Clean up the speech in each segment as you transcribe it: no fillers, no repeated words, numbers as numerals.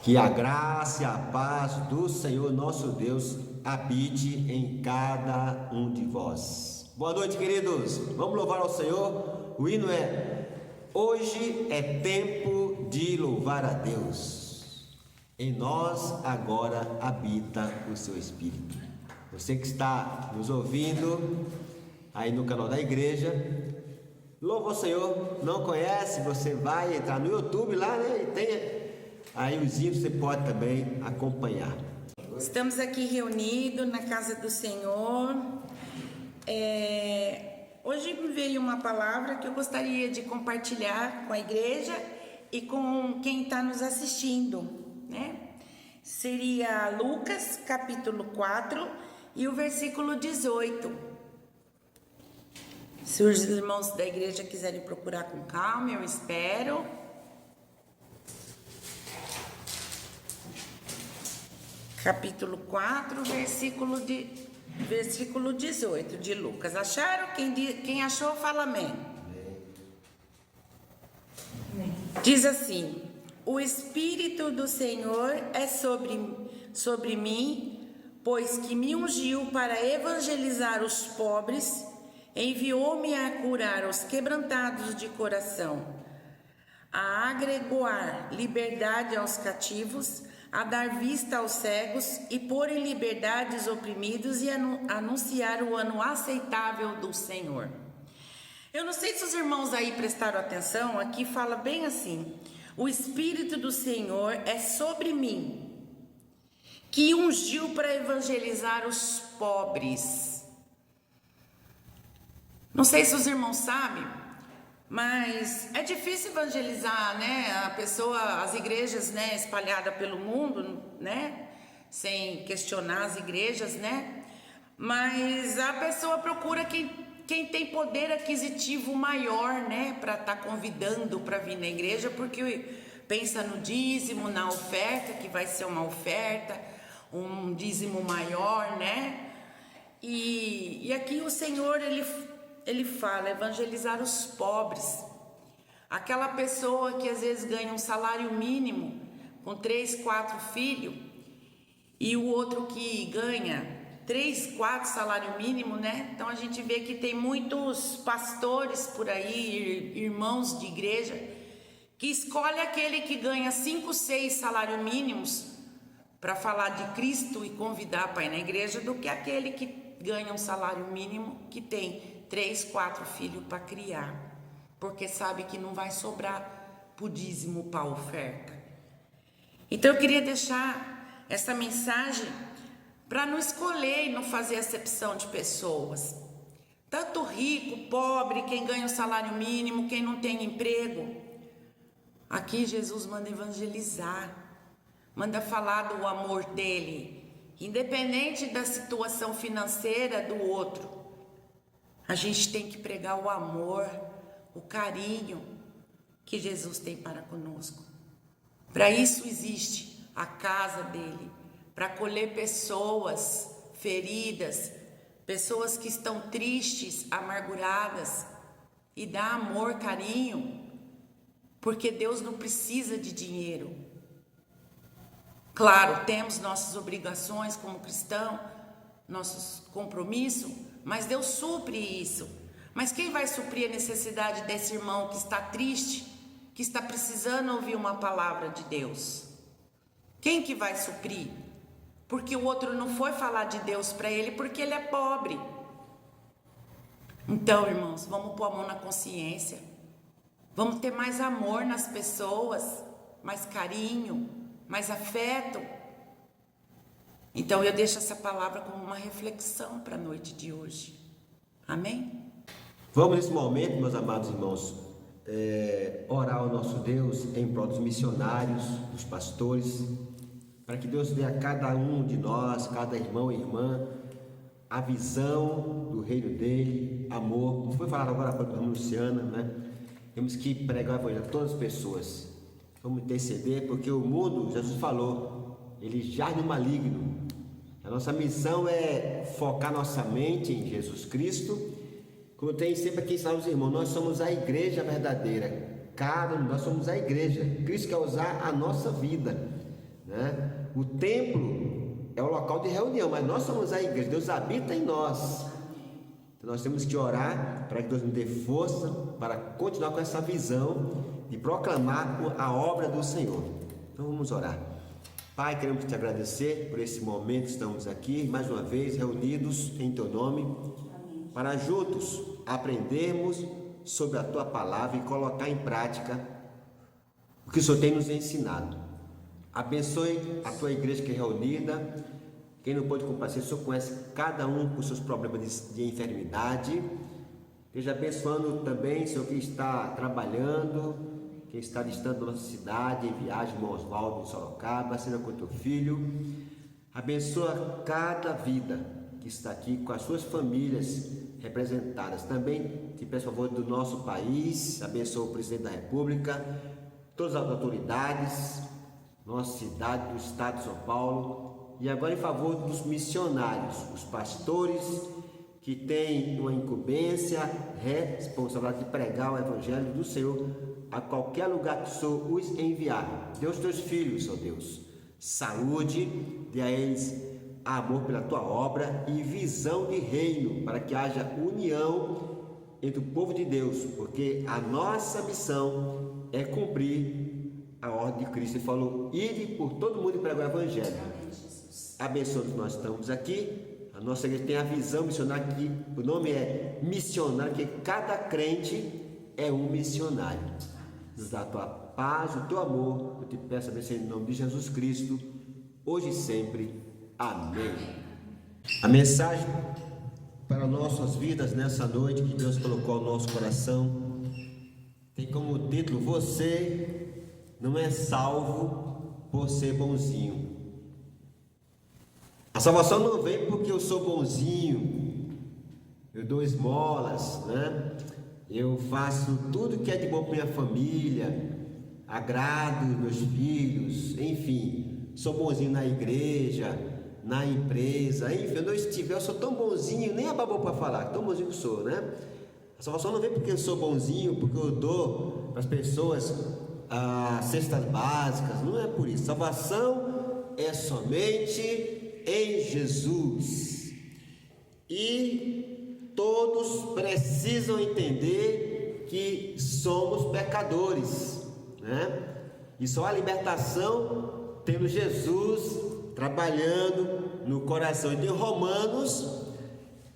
Que a graça e a paz do Senhor nosso Deus habite em cada um de vós. Boa noite, queridos. Vamos louvar ao Senhor. O hino é: hoje é tempo de louvar a Deus. Em nós agora habita o seu Espírito. Você que está nos ouvindo aí no canal da igreja, louva o Senhor. Não conhece? Você vai entrar no YouTube lá, né? E tem aí os hinos, você pode também acompanhar. Estamos aqui reunidos na casa do Senhor. Hoje me veio uma palavra que eu gostaria de compartilhar com a igreja e com quem está nos assistindo, né? Seria Lucas capítulo 4 e o versículo 18. Se os irmãos da igreja quiserem procurar com calma, eu espero. Capítulo 4, versículo 18 de Lucas. Acharam? Quem achou, fala amém. Diz assim: o Espírito do Senhor é sobre mim, pois que me ungiu para evangelizar os pobres, enviou-me a curar os quebrantados de coração, a agregar liberdade aos cativos, a dar vista aos cegos e pôr em liberdade os oprimidos e anunciar o ano aceitável do Senhor. Eu não sei se os irmãos aí prestaram atenção, aqui fala bem assim: o Espírito do Senhor é sobre mim, que ungiu para evangelizar os pobres. Não sei se os irmãos sabem, mas é difícil evangelizar, né? As igrejas, né, espalhadas pelo mundo, né? Sem questionar as igrejas, né? Mas a pessoa procura quem tem poder aquisitivo maior, né? Para estar convidando para vir na igreja, porque pensa no dízimo, na oferta, que vai ser uma oferta, um dízimo maior, né? E aqui o Senhor, ele fala, evangelizar os pobres. Aquela pessoa que às vezes ganha um salário mínimo com 3, 4 filhos, e o outro que ganha 3, 4 salário mínimo, né? Então a gente vê que tem muitos pastores por aí, irmãos de igreja, que escolhe aquele que ganha 5, 6 salários mínimos para falar de Cristo e convidar para ir na igreja, do que aquele que ganha um salário mínimo, que tem 3, 4 filhos para criar, porque sabe que não vai sobrar pro dízimo, para oferta. Então eu queria deixar essa mensagem para não escolher e não fazer acepção de pessoas, tanto rico, pobre, quem ganha o salário mínimo, quem não tem emprego. Aqui Jesus manda evangelizar, manda falar do amor dele, independente da situação financeira do outro. A gente tem que pregar o amor, o carinho que Jesus tem para conosco. Para isso existe a casa dele, para acolher pessoas feridas, pessoas que estão tristes, amarguradas, e dar amor, carinho, porque Deus não precisa de dinheiro. Claro, temos nossas obrigações como cristão, nossos compromissos, mas Deus supre isso. Mas quem vai suprir a necessidade desse irmão que está triste, que está precisando ouvir uma palavra de Deus? Quem que vai suprir? Porque o outro não foi falar de Deus para ele porque ele é pobre. Então, irmãos, vamos pôr a mão na consciência. Vamos ter mais amor nas pessoas, mais carinho, mais afeto. Então eu deixo essa palavra como uma reflexão para a noite de hoje. Amém? Vamos nesse momento, meus amados irmãos, orar ao nosso Deus em prol dos missionários, dos pastores, para que Deus dê a cada um de nós, cada irmão e irmã, a visão do reino dele, amor. Como foi falado agora pela Luciana, né? Temos que pregar o evangelho a todas as pessoas. Vamos interceder, porque o mundo, Jesus falou, ele jaz no maligno. A nossa missão é focar nossa mente em Jesus Cristo. Como eu tenho sempre aqui ensinado os irmãos, nós somos a igreja verdadeira. Nós somos a igreja. Cristo quer usar a nossa vida né? O templo é o local de reunião, mas nós somos a igreja, Deus habita em nós. Então nós temos que orar para que Deus nos dê força para continuar com essa visão e proclamar a obra do Senhor. Então vamos orar. Pai, queremos te agradecer por esse momento que estamos aqui, mais uma vez reunidos em teu nome, para juntos aprendermos sobre a tua palavra e colocar em prática o que o Senhor tem nos ensinado. Abençoe a tua igreja que é reunida. Quem não pode comparecer, o Senhor conhece cada um com seus problemas de enfermidade. Esteja abençoando também, Senhor, quem está trabalhando, quem está distante da nossa cidade, em viagem, irmão Oswaldo, em Sorocaba, seja com teu filho. Abençoa cada vida que está aqui, com as suas famílias representadas. Também te peço a favor do nosso país, abençoa o presidente da República, todas as autoridades, nossa cidade, do estado de São Paulo, e agora em favor dos missionários, os pastores que têm uma incumbência, responsabilidade de pregar o evangelho do Senhor a qualquer lugar que o Senhor os enviar. Dê aos teus filhos, ó Deus, saúde, dê a eles amor pela tua obra e visão de reino, para que haja união entre o povo de Deus, porque a nossa missão é cumprir a ordem de Cristo. Ele falou: ide por todo mundo e pregar o evangelho. Abençoa que nós estamos aqui. A nossa igreja tem a visão missionária, que o nome é missionário, que cada crente é um missionário. Nos dá a tua paz, o teu amor. Eu te peço a benção em nome de Jesus Cristo, hoje e sempre. Amém. A mensagem para nossas vidas nessa noite que Deus colocou no nosso coração tem como título: você não é salvo por ser bonzinho. A salvação não vem porque eu sou bonzinho, eu dou esmolas, né? Eu faço tudo que é de bom para minha família, agrado meus filhos, enfim, sou bonzinho na igreja, na empresa, enfim, onde eu estiver, eu sou tão bonzinho, nem a babou para falar, tão bonzinho que sou, né? A salvação não vem porque eu sou bonzinho, porque eu dou para as pessoas cestas básicas, não é por isso. Salvação é somente em Jesus, e todos precisam entender que somos pecadores, né? E só a libertação tendo Jesus trabalhando no coração. Então, em Romanos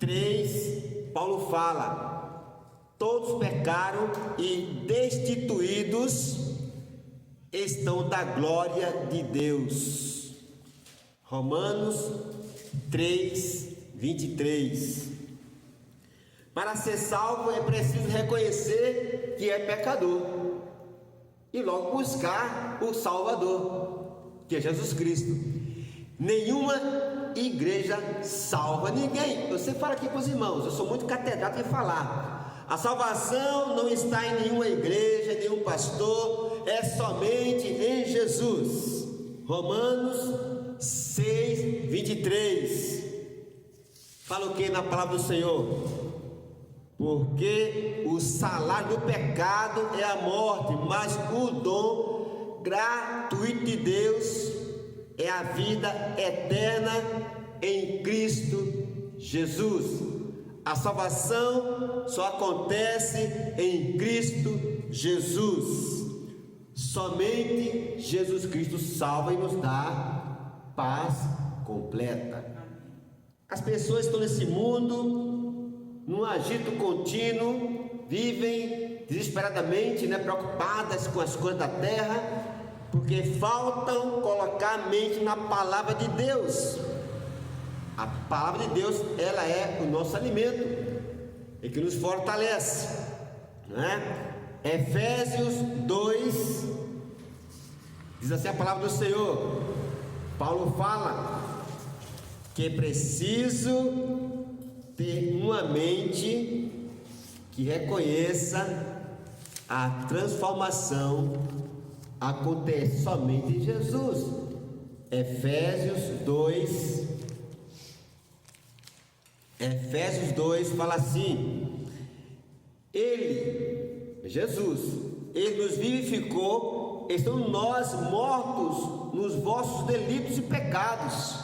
3, Paulo fala: todos pecaram e destituídos estão da glória de Deus. Romanos 3, 23. Para ser salvo é preciso reconhecer que é pecador e logo buscar o Salvador, que é Jesus Cristo. Nenhuma igreja salva ninguém. Eu sempre falo aqui para os irmãos, eu sou muito catedrático em falar: a salvação não está em nenhuma igreja, em nenhum pastor, é somente em Jesus. Romanos 6, 23. Fala o que na palavra do Senhor? Porque o salário do pecado é a morte, mas o dom gratuito de Deus é a vida eterna em Cristo Jesus. A salvação só acontece em Cristo Jesus. Somente Jesus Cristo salva e nos dá paz completa. As pessoas estão nesse mundo, num agito contínuo, vivem desesperadamente, né, preocupadas com as coisas da terra, porque faltam colocar a mente na palavra de Deus. A palavra de Deus, ela é o nosso alimento e que nos fortalece, né? Efésios 2 diz assim a palavra do Senhor. Paulo fala que é preciso ter uma mente que reconheça a transformação acontece somente em Jesus. Efésios 2 fala assim: Ele, Jesus, Ele nos vivificou estão nós mortos nos vossos delitos e pecados,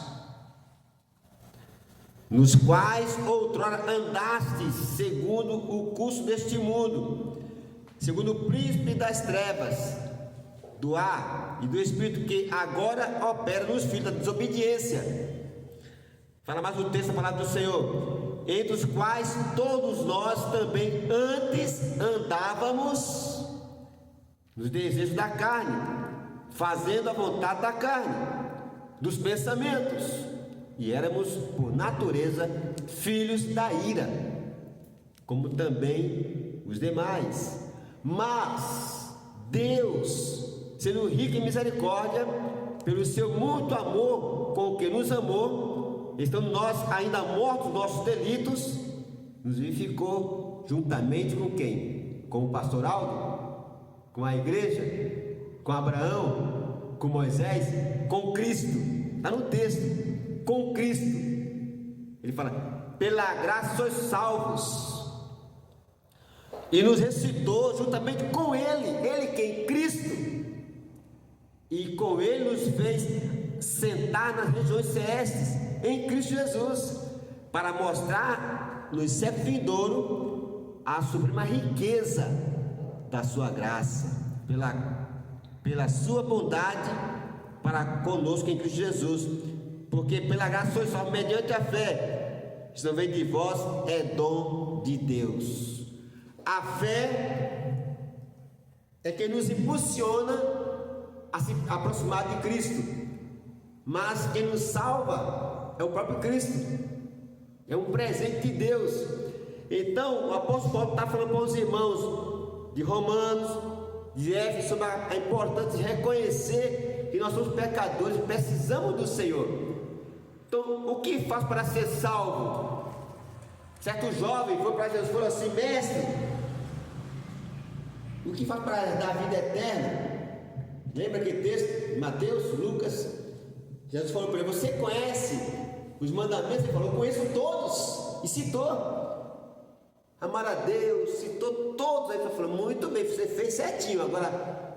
nos quais outrora andastes segundo o curso deste mundo, segundo o príncipe das trevas, do ar e do espírito que agora opera nos filhos da desobediência. Fala mais o texto, a palavra do Senhor: entre os quais todos nós também antes andávamos nos desejos da carne, fazendo a vontade da carne, dos pensamentos, e éramos por natureza filhos da ira, como também os demais. Mas Deus, sendo rico em misericórdia, pelo seu muito amor com que nos amou, estando nós ainda mortos nossos delitos, nos vivificou juntamente com quem? Com o pastor Aldo? Com a igreja? Com Abraão? Com Moisés? Com Cristo. Está no texto. Com Cristo. Ele fala: pela graça sois salvos. E nos ressuscitou juntamente com Ele. Ele quem? Cristo. E com Ele nos fez sentar nas regiões celestes em Cristo Jesus, para mostrar no século vindouro a suprema riqueza da sua graça, pela sua bondade para conosco em Cristo Jesus, porque pela graça sois salvos mediante a fé. Isso não vem de vós, é dom de Deus. A fé é que nos impulsiona a se aproximar de Cristo, mas quem nos salva é o próprio Cristo, é um presente de Deus. Então o apóstolo Paulo está falando para os irmãos de Romanos, de Éfeso, sobre a importância de reconhecer que nós somos pecadores, precisamos do Senhor. Então, o que faz para ser salvo? Certo jovem foi para Jesus e falou assim: mestre, o que faz para dar a vida eterna? Lembra aquele texto, Mateus, Lucas? Jesus falou para ele: você conhece os mandamentos? Ele falou: eu conheço todos, e citou amar a Deus, citou todos. Aí ele falou: muito bem, você fez certinho, agora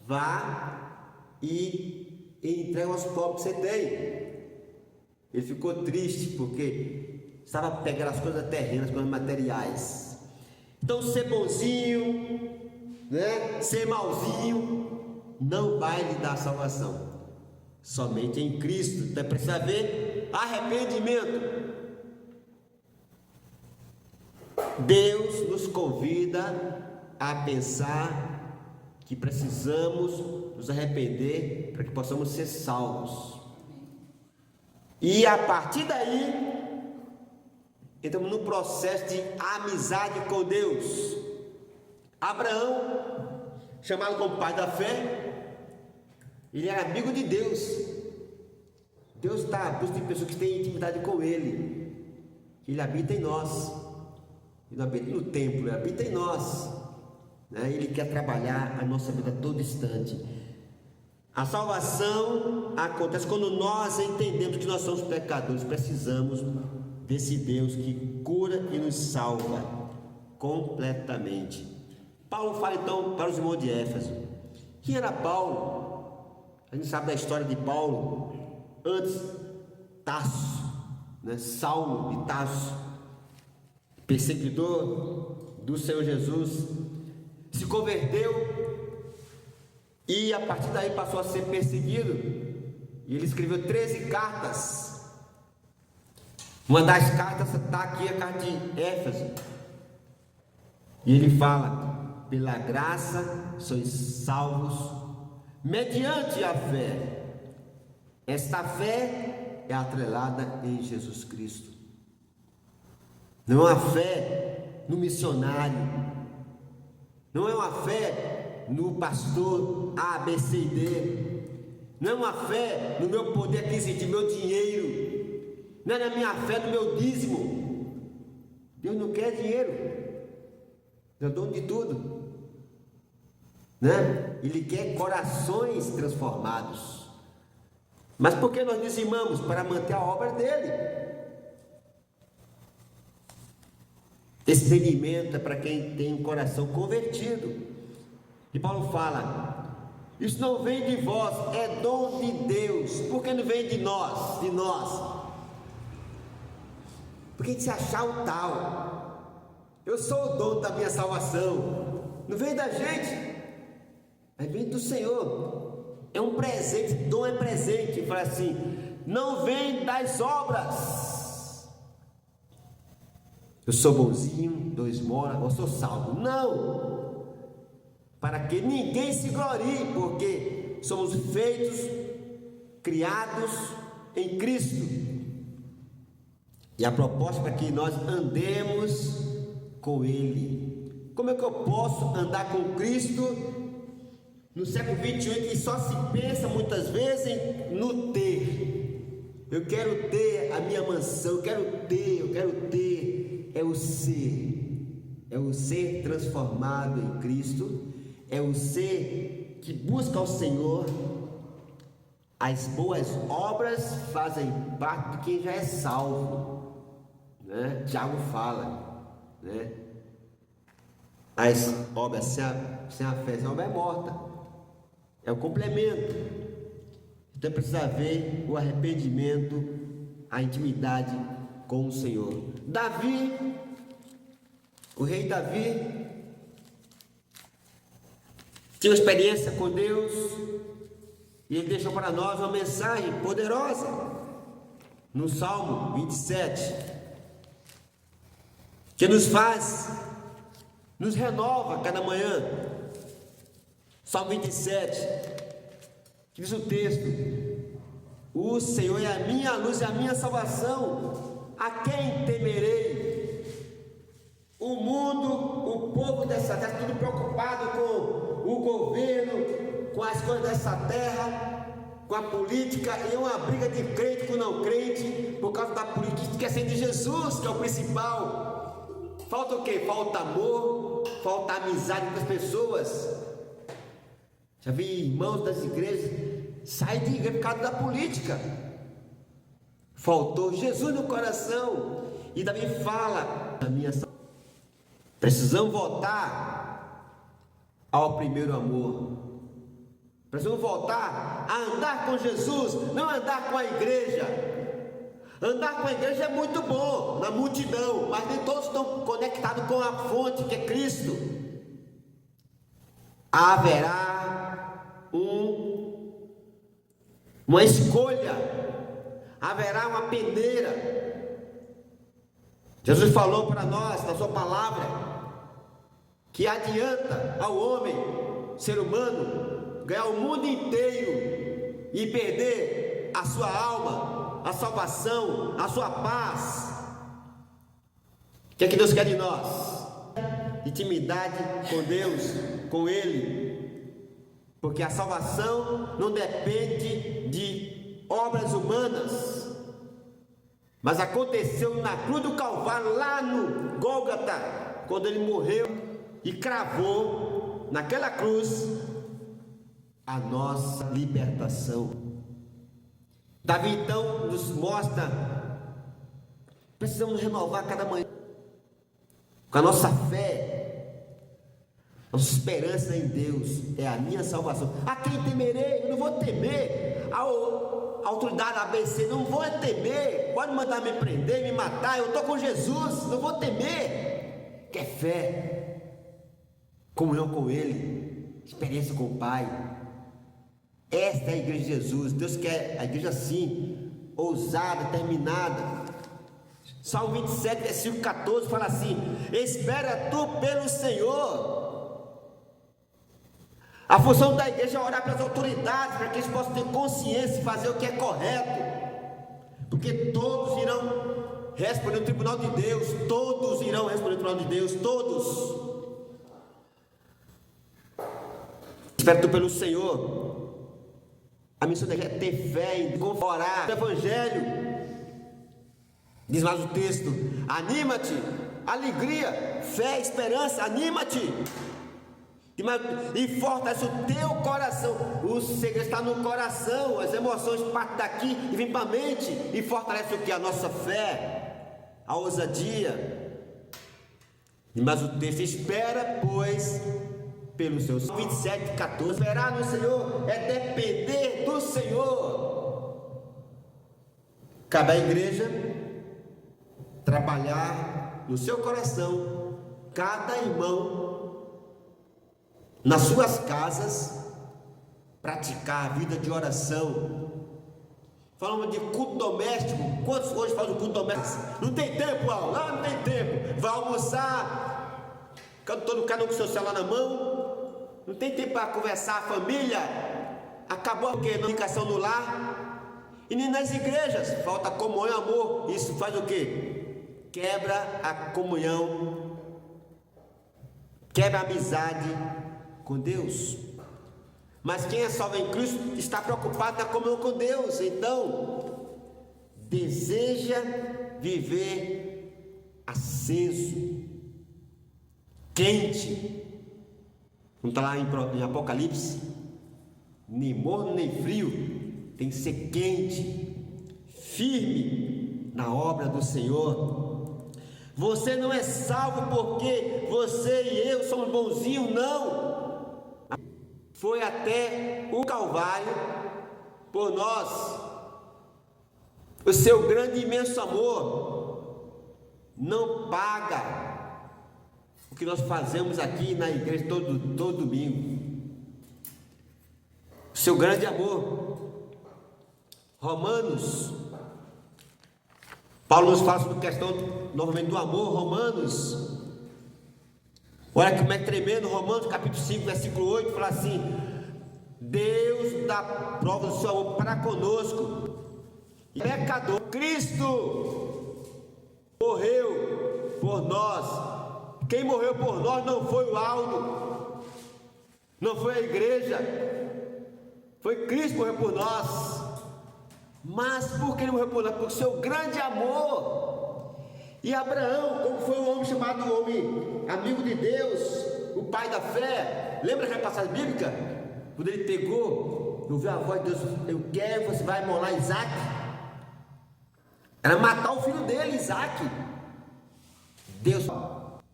vá e entregue aos pobres que você tem. Ele ficou triste porque estava pegando as coisas terrenas, as coisas materiais. Então ser bonzinho, né, ser malzinho não vai lhe dar salvação, somente em Cristo. Então precisa haver arrependimento. Deus nos convida a pensar que precisamos nos arrepender para que possamos ser salvos. E a partir daí entramos no processo de amizade com Deus. Abraão, chamado como pai da fé, ele era amigo de Deus. Deus está à busca de pessoas que têm intimidade com Ele. Ele habita em nós. Ele não habita no templo, Ele habita em nós, né? Ele quer trabalhar a nossa vida a todo instante. A salvação acontece quando nós entendemos que nós somos pecadores. Precisamos desse Deus que cura e nos salva completamente. Paulo fala então para os irmãos de Éfeso. Quem era Paulo? A gente sabe da história de Paulo. Antes, Tarso, né? Saulo de Tarso, perseguidor do Senhor Jesus, se converteu e a partir daí passou a ser perseguido. E ele escreveu 13 cartas. Uma das cartas está aqui, a carta de Éfeso, e ele fala: pela graça sois salvos mediante a fé. Esta fé é atrelada em Jesus Cristo. Não é uma fé no missionário, não é uma fé no pastor A, B, C e D, não é uma fé no meu poder aquisitivo, meu dinheiro, não é na minha fé no meu dízimo. Deus não quer dinheiro, Deus é dono de tudo, né? Ele quer corações transformados. Mas por que nós dizimamos? Para manter a obra dele. Esse entendimento é para quem tem um coração convertido. E Paulo fala: Isso não vem de vós, é dom de Deus. Por que não vem de nós? De nós. Porque a gente se achar o tal. Eu sou o dono da minha salvação. Não vem da gente, mas vem do Senhor. É um presente, dom é presente. Fala assim, não vem das obras. Eu sou bonzinho, dou esmola, eu sou salvo. Não. Para que ninguém se glorie, porque somos feitos, criados em Cristo. E a proposta é para que nós andemos com Ele. Como é que eu posso andar com Cristo no século 21, que só se pensa muitas vezes no ter? Eu quero ter a minha mansão, eu quero ter. É o ser transformado em Cristo, é o ser que busca ao Senhor. As boas obras fazem parte de quem já é salvo, né? Tiago fala, né? As obras sem a fé, a obra é morta, é o complemento. Então precisa haver o arrependimento, a intimidade com o Senhor. Davi, o rei Davi, tinha uma experiência com Deus, e ele deixou para nós uma mensagem poderosa no Salmo 27, que nos renova cada manhã. Salmo 27, diz o texto: o Senhor é a minha luz e a minha salvação, a quem temerei? O mundo, o povo dessa terra, tudo preocupado com o governo, com as coisas dessa terra, com a política, e uma briga de crente com não crente, por causa da política, esquecendo de Jesus, que é o principal. Falta o quê? Falta amor, falta amizade com as pessoas. Já vi irmãos das igrejas sair de igreja por causa da política. Faltou Jesus no coração. E Davi fala da minha salvação. Precisamos voltar ao primeiro amor. Precisamos voltar a andar com Jesus, não andar com a igreja. Andar com a igreja é muito bom, na multidão, mas nem todos estão conectados com a fonte que é Cristo. Haverá uma escolha, haverá uma peneira. Jesus falou para nós, na sua palavra, que adianta ao homem, ser humano, ganhar o mundo inteiro e perder a sua alma, a salvação, a sua paz. O que é que Deus quer de nós? Intimidade com Deus, com Ele, porque a salvação não depende de obras humanas, mas aconteceu na cruz do Calvário, lá no Gólgota, quando Ele morreu e cravou naquela cruz a nossa libertação. Davi então nos mostra, precisamos renovar cada manhã com a nossa fé, nossa esperança em Deus, é a minha salvação. A quem temerei? Eu não vou temer a autoridade ABC, não vou temer, pode mandar me prender, me matar, eu estou com Jesus, não vou temer. Que é fé, comunhão com Ele, experiência com o Pai. Esta é a igreja de Jesus. Deus quer a igreja assim, ousada, determinada. Salmo 27, versículo 14 fala assim: espera tu pelo Senhor. A função da igreja é orar pelas autoridades, para que eles possam ter consciência e fazer o que é correto, porque todos irão responder no tribunal de Deus. Todos irão responder no tribunal de Deus, todos. Espera tu pelo Senhor. A missão da igreja é ter fé em orar o Evangelho. Diz mais o texto: anima-te, alegria, fé, esperança, anima-te e fortalece o teu coração. O segredo está no coração, as emoções partem daqui e vêm para a mente e fortalece o que? A nossa fé, a ousadia. E mais o texto: espera, pois, pelos seus 27:14. Esperar no Senhor é depender do Senhor. Cabe à igreja trabalhar no seu coração, cada irmão, nas suas casas, praticar a vida de oração. Falamos de culto doméstico. Quantos hoje fazem o culto doméstico? Não tem tempo, não tem tempo. Vai almoçar, cada um com seu celular na mão. Não tem tempo para conversar, a família. Acabou a comunicação no lar. E nem nas igrejas. Falta comunhão e amor. Isso faz o quê? Quebra a comunhão. Quebra a amizade com Deus. Mas quem é salvo em Cristo está preocupado na comunhão com Deus. Então, deseja viver aceso, quente. Não está lá em Apocalipse? Nem morno nem frio. Tem que ser quente, firme na obra do Senhor. Você não é salvo porque você e eu somos bonzinhos, não. Foi até o Calvário por nós. O seu grande e imenso amor não paga o que nós fazemos aqui na igreja todo domingo. O seu grande amor. Romanos, Paulo nos fala sobre a questão novamente do amor. Romanos, olha como é tremendo. Romanos capítulo 5, versículo 8, fala assim: Deus dá prova do seu amor para conosco, pecador. Cristo morreu por nós. Quem morreu por nós não foi o Aldo, não foi a igreja, foi Cristo que morreu por nós. Mas por que ele morreu por nós? Por seu grande amor. E Abraão, como foi um homem chamado homem amigo de Deus, o pai da fé, lembra aquela passagem bíblica? Quando ele pegou, ouviu a voz de Deus: eu quero, você vai molar Isaac. Era matar o filho dele, Isaac. Deus,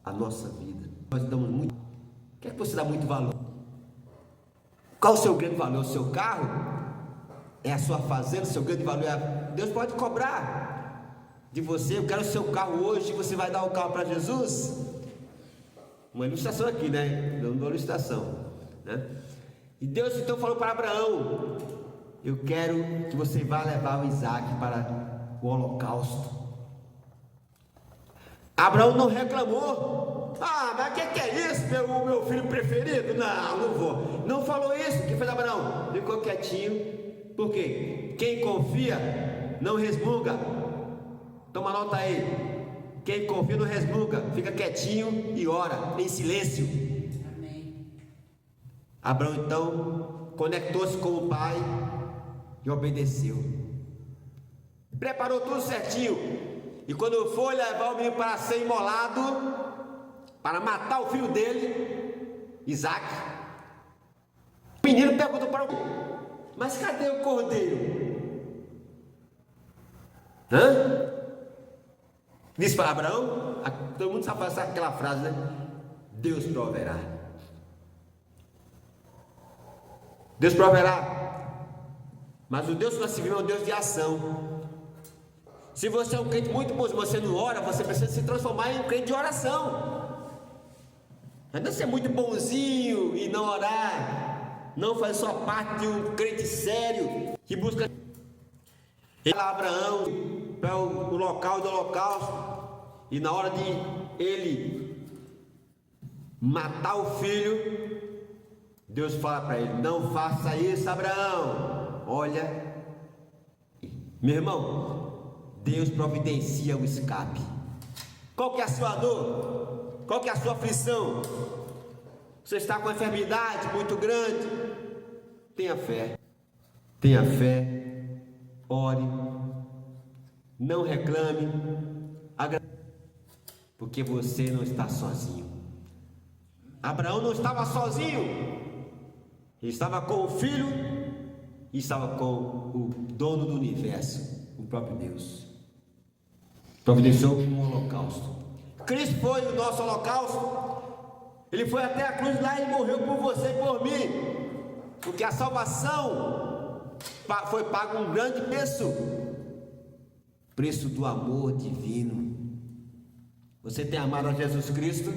a nossa vida, nós damos muito. O que é que você dá muito valor? Qual o seu grande valor? O seu carro? É a sua fazenda? O seu grande valor é Deus pode cobrar de você. Eu quero o seu carro hoje. Você vai dar o carro para Jesus? Uma ilustração aqui, né? Não uma ilustração, né? E Deus então falou para Abraão: eu quero que você vá levar o Isaac para o holocausto. Abraão não reclamou: mas o que é isso, meu filho preferido? Não vou. Não falou isso. O que fez Abraão? Ficou quietinho. Por quê? Quem confia não resmunga. Toma nota aí. Quem confia não resmunga. Fica quietinho e ora em silêncio. Amém. Abraão então conectou-se com o pai e obedeceu. Preparou tudo certinho. E quando foi levar o menino para ser imolado, para matar o filho dele, Isaac, o menino perguntou para o: mas cadê o cordeiro? Disse para Abraão, todo mundo sabe fazer aquela frase, né? Deus proverá. Deus proverá. Mas o Deus que nós servimos é um Deus de ação. Se você é um crente muito bom, se você não ora, você precisa se transformar em um crente de oração. Não é ser muito bonzinho e não orar. Não fazer sua parte de um crente sério que busca. Ele lá Abraão para o local do holocausto, e na hora de ele matar o filho, Deus fala para ele: não faça isso, Abraão. Olha, meu irmão, Deus providencia o escape. Qual que é a sua dor? Qual que é a sua aflição? Você está com uma enfermidade muito grande? Tenha fé. Tenha fé. Ore. Não reclame. Porque você não está sozinho. Abraão não estava sozinho. Ele estava com o filho e estava com o dono do universo, o próprio Deus. Providenciou um holocausto. Cristo foi o nosso holocausto. Ele foi até a cruz lá e morreu por você e por mim, porque a salvação foi pago um grande preço do amor divino. Você tem amado a Jesus Cristo?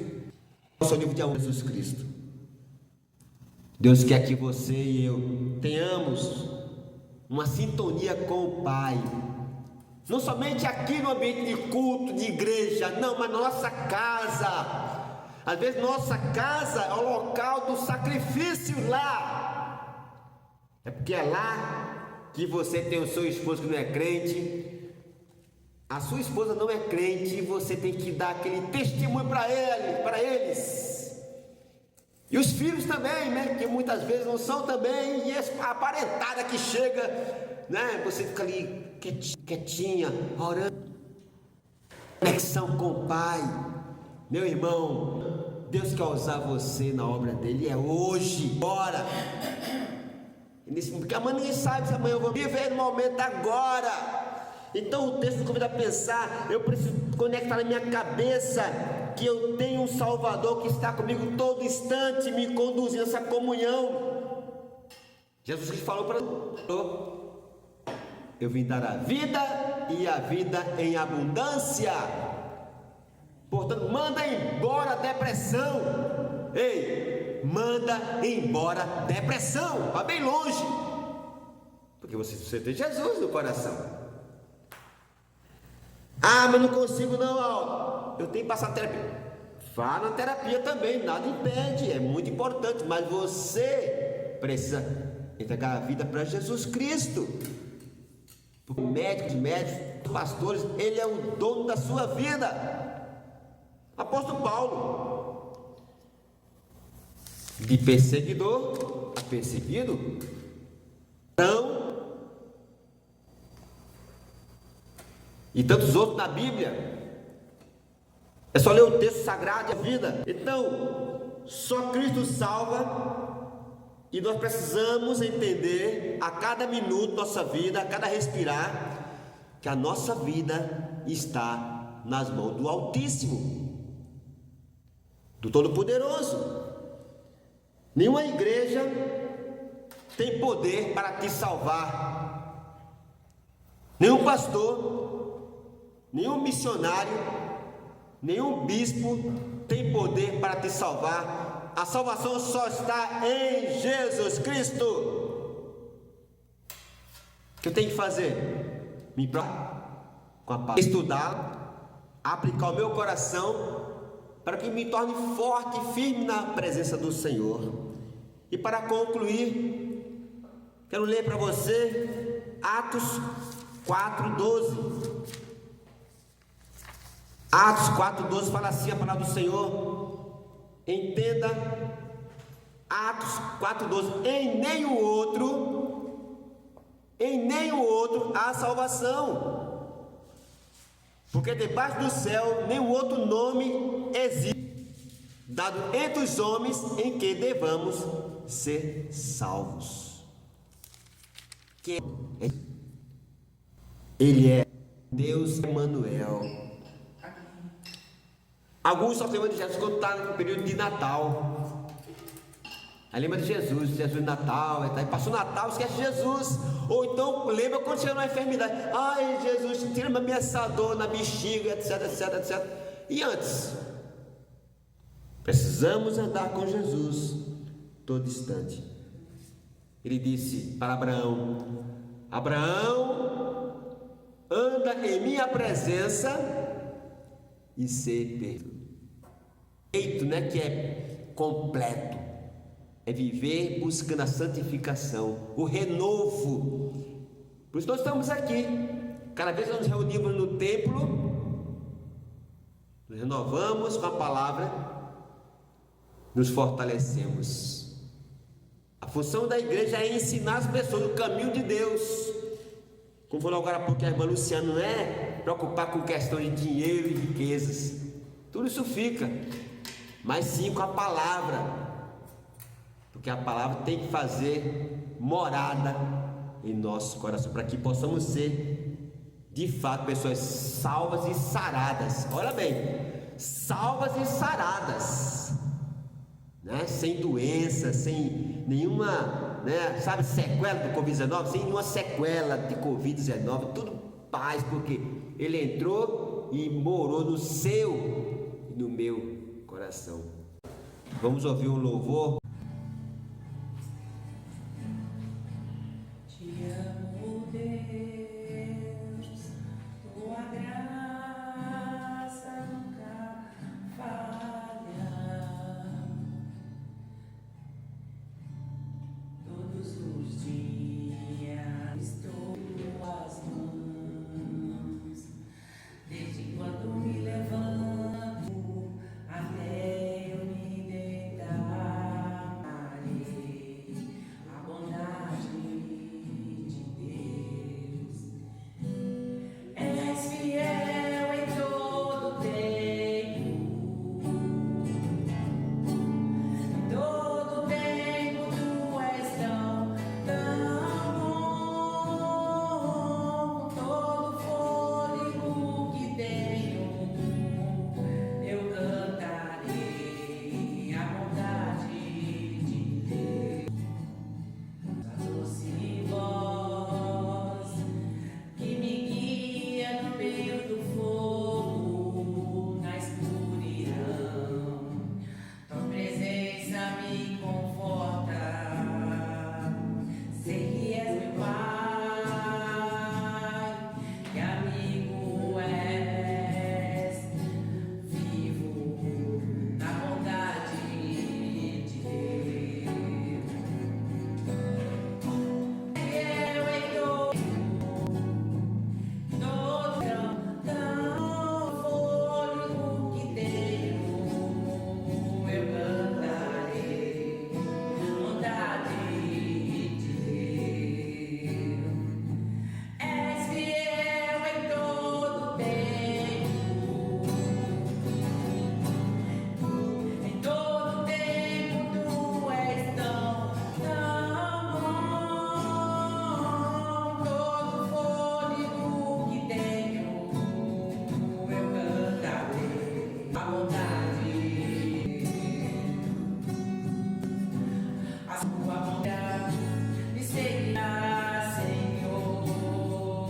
O seu livro de amor a Jesus Cristo. Deus quer que você e eu tenhamos uma sintonia com o Pai, não somente aqui no ambiente de culto, de igreja, não, mas na nossa casa. Às vezes nossa casa é o local do sacrifício lá. É porque é lá que você tem o seu esposo que não é crente, a sua esposa não é crente, e você tem que dar aquele testemunho para eles. E os filhos também, né? Que muitas vezes não são também, e a aparentada que chega, né? Você fica ali quietinha, orando. Conexão com o Pai. Meu irmão, Deus quer usar você na obra dele, é hoje, bora. Porque amanhã ninguém sabe se amanhã eu vou viver no momento agora. Então o texto me convida a pensar, eu preciso conectar na minha cabeça que eu tenho um Salvador que está comigo todo instante, me conduzindo essa comunhão. Jesus Cristo falou para eu vim dar a vida e a vida em abundância. Portanto, manda embora a depressão. Ei, manda embora a depressão, vá bem longe, porque você tem Jesus no coração. Ah, mas não consigo não, Aldo. Eu tenho que passar terapia. Vá na terapia também, nada impede, é muito importante, mas você precisa entregar a vida para Jesus Cristo. Porque o médico de médicos, os pastores, ele é o dono da sua vida. Apóstolo Paulo, de perseguidor a perseguido, não. E tantos outros na Bíblia. É só ler o texto sagrado e a vida. Então, só Cristo salva. E nós precisamos entender a cada minuto nossa vida, a cada respirar, que a nossa vida está nas mãos do Altíssimo, do Todo-Poderoso. Nenhuma igreja tem poder para te salvar. Nenhum pastor, nenhum missionário, nenhum bispo tem poder para te salvar. A salvação só está em Jesus Cristo. O que eu tenho que fazer? Me preparar com a palavra, estudar, aplicar o meu coração, para que me torne forte e firme na presença do Senhor. E para concluir, quero ler para você Atos 4:12. Atos 4:12 fala assim a palavra do Senhor. Entenda, Atos 4:12. Em nenhum outro há salvação, porque debaixo do céu nenhum outro nome existe, dado entre os homens, em que devamos ser salvos. Ele é Deus Emmanuel. Alguns só lembram de Jesus quando está no período de Natal. Aí lembra de Jesus de Natal, aí passou o Natal, esquece de Jesus. Ou então lembra quando chega numa enfermidade. Ai, Jesus, tira minha essa dor na bexiga, etc, etc, etc. E antes? Precisamos andar com Jesus todo instante. Ele disse para Abraão: Abraão, anda em minha presença e ser perfeito. Né, que é completo, é viver buscando a santificação, o renovo. Por isso nós estamos aqui. Cada vez que nós nos reunimos no templo, nos renovamos com a palavra, nos fortalecemos. A função da igreja é ensinar as pessoas o caminho de Deus. Como falou agora há pouco a irmã Luciana, não é preocupar com questão de dinheiro e riquezas, tudo isso fica, mas sim com a palavra, porque a palavra tem que fazer morada em nosso coração, para que possamos ser de fato pessoas salvas e saradas. Olha bem, salvas e saradas. né? Sem doença, sem nenhuma, né? Sabe, sequela do Covid-19, sem nenhuma sequela de Covid-19, tudo paz, porque ele entrou e morou no seu e no meu coração. Vamos ouvir um louvor. Te amo, Deus, tua graça nunca falha. Todos os dias estou em tuas mãos, desde quando me levanto até eu me deitar. A bondade de Deus. És fiel em todo tempo. Em todo tempo tu és tão bom. Todo fôlego que tenho, eu cantarei a bondade de Deus. A doce voz que me guia no meio do fogo, na escuridão. Tua presença me conforta. Sei que és meu Pai, que amigo és. Vivo na bondade de Deus. Eu em todo fôlego que tenho, eu cantarei bondade de Deus. És fiel em todo tempo. Em todo tempo tu és tão bom. Todo fôlego que tenho, eu cantarei a bondade. A sua bondade me seguirá, Senhor.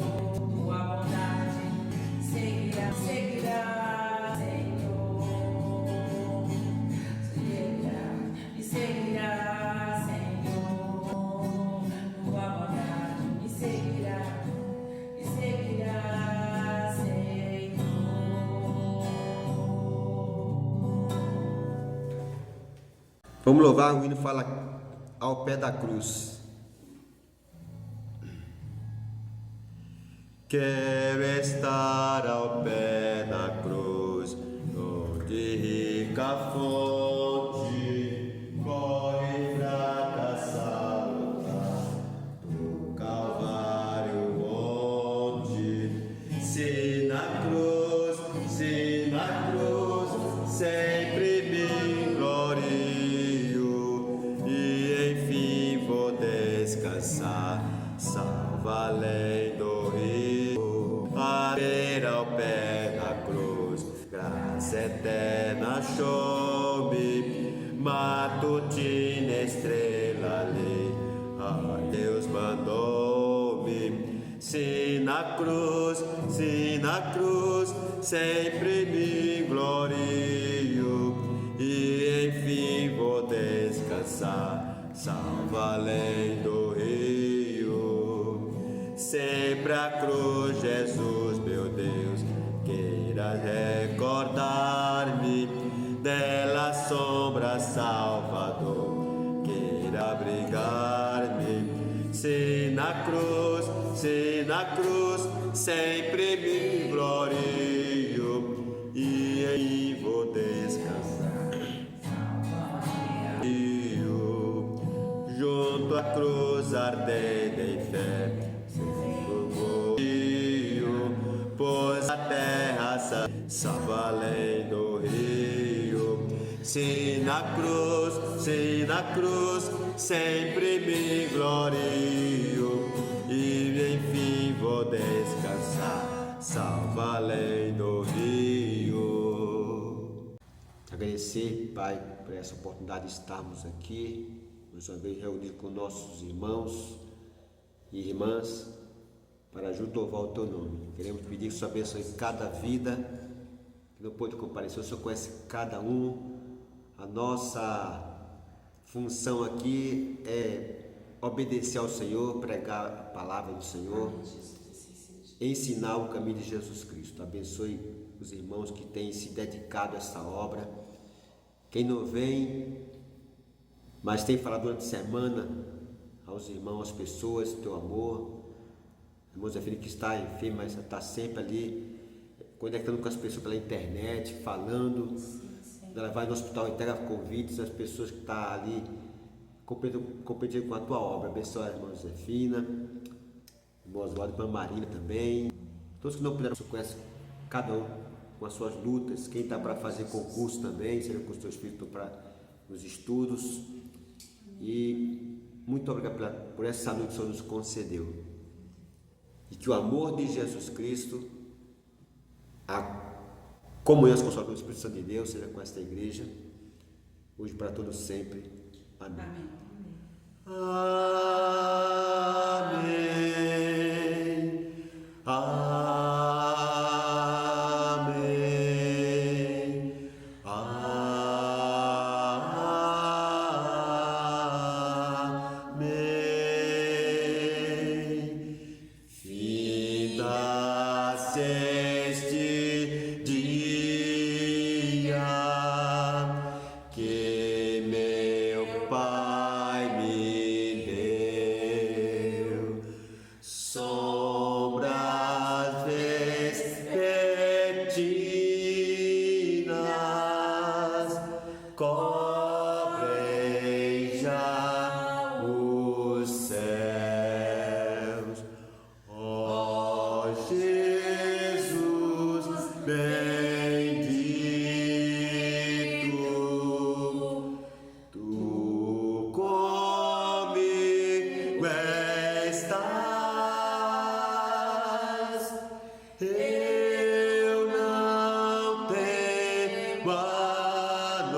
Tua bondade seguirá, seguirá, Senhor. Me seguirá, Senhor. Tua bondade me seguirá, Senhor. Vamos louvar, o hino fala ao pé da cruz. Quero estar ao pé da cruz, onde rica fonte corre fraca luta do Calvário onde se na cruz, sempre me glorio e enfim vou descansar, salva além do rio, a ver ao pé da cruz, graça eterna show-me, matutina estrela ali, Deus mandou-me, se na cruz, sempre me glorio e enfim vou descansar, salva além do rio. Sempre a cruz, Jesus, meu Deus, queira recordar-me dela sombra, Salvador, queira abrigar-me. Se na cruz, sempre me glorio e aí vou descansar. Junto à cruz ardente em fé, pois a terra salva além do rio. Se na cruz, sempre me glorio e enfim vou descansar, salva além do rio. Agradecer, Pai, por essa oportunidade de estarmos aqui, mais uma vez reunidos com nossos irmãos e irmãs, para junto louvar o Teu nome. Queremos pedir que o Senhor abençoe cada vida que não pôde comparecer. O Senhor conhece cada um. A nossa função aqui é obedecer ao Senhor, pregar a palavra do Senhor, ensinar o caminho de Jesus Cristo. Abençoe os irmãos que têm se dedicado a essa obra. Quem não vem, mas tem falado durante a semana aos irmãos, às pessoas, teu amor. Irmão Zé Filho que está enfermo, mas está sempre ali conectando com as pessoas pela internet, falando. Ela vai no hospital, entrega convites às pessoas que estão ali competindo com a tua obra. Abençoe a irmã Josefina, irmão Oswaldo, irmã Marília também. Todos que não puderam, você conhece cada um com as suas lutas. Quem está para fazer concurso também, seja com os teus filhos para os estudos. E muito obrigado por essa noite que o Senhor nos concedeu. E que o amor de Jesus Cristo, a comunhão com o Espírito Santo de Deus, seja com esta igreja, hoje para todos sempre. Amém. Amém. Amém. Amém. Finda-se este dia que meu Pai me deu, sombras vespertinas cobrem já os céus. Ó Jesus bendito, tu comigo estás, eu não temo a